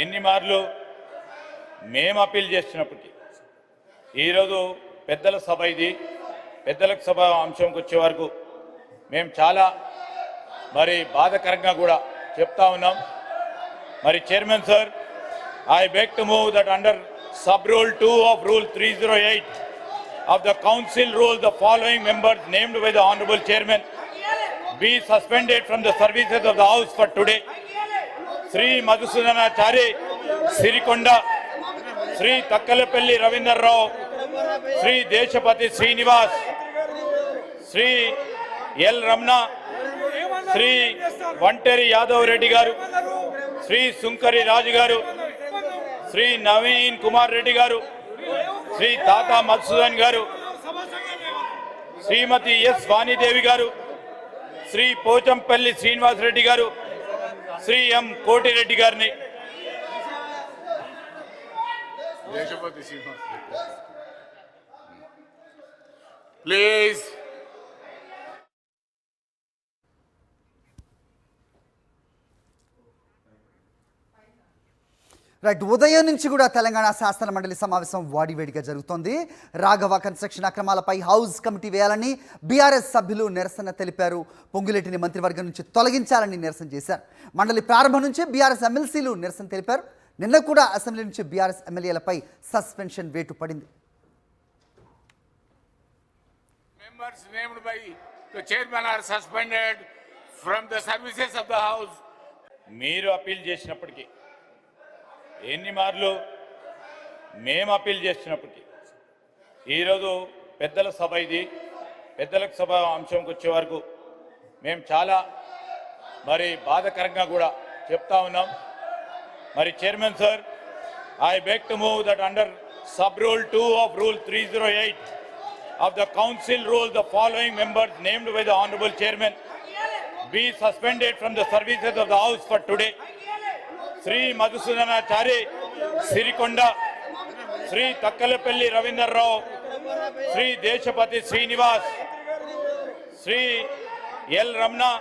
ఎన్ని మార్లు మేము అప్పీల్ చేస్తున్నప్పటికీ ఈరోజు పెద్దల సభ ఇది పెద్దలకు సభ అంశంకి వచ్చే వరకు మేము చాలా మరి బాధాకరంగా కూడా చెప్తా ఉన్నాం. మరి chairman sir, I beg to move that under sub rule 2 of rule 308 of the council rule, the following members named by the honorable chairman be suspended from the services of the house for today. Sri Madhusudanachari Sirikonda, Sri Takkalepelli Ravindra Rao, Sri Deshapati Srinivas, Sri L. Ramna, Sri Vanteri Yadav Reddy Garu, Sri Sunkari Raju Garu, Sri Naveen Kumar Reddy Garu, Sri Tata Madhusudan Garu, Srimati S. Vani Devi Garu, Sri Pochampalli Srinivas Reddy Garu, Sri M. Koti Reddy Garni. Please. Right, ఉదయం నుంచి కూడా తెలంగాణ శాసన మండలి సమావేశం వాడివేడిగా జరుగుతోంది. Raghava construction అక్రమాలపై house committee వేయాలని BRS సభ్యులు నిరసన తెలిపారు. పొంగులేటిని మంత్రివర్గం నుంచి తొలగించాలని నిరసన చేశారు. మండలి ప్రారంభం నుంచే బీఆర్ఎస్ ఎమ్మెల్సీలు నిరసన తెలిపారు. నిన్న కూడా అసెంబ్లీ నుంచి బీఆర్ఎస్ ఎమ్మెల్యేలపై సస్పెన్షన్ వేటు పడింది. Members named by the chairman are suspended from the services of the house. మీరు అప్పీల్ చేసినప్పటికీ ఎన్ని మార్లు మేము అప్పీల్ చేస్తున్నప్పటికీ ఈరోజు పెద్దల సభ ఇది పెద్దలకు సభ అంశంకి వచ్చే వరకు మేము చాలా మరి బాధాకరంగా కూడా చెప్తా ఉన్నాం. మరి chairman sir, I beg to move that under sub rule 2 of rule 308 of the council rule, the following members named by the honorable chairman be suspended from the services of the house for today. Sri Madhusudanachari Sirikonda, Sri Takkalepelli Ravindra Rao, Sri Deshapati Srinivas, Sri L. Ramna,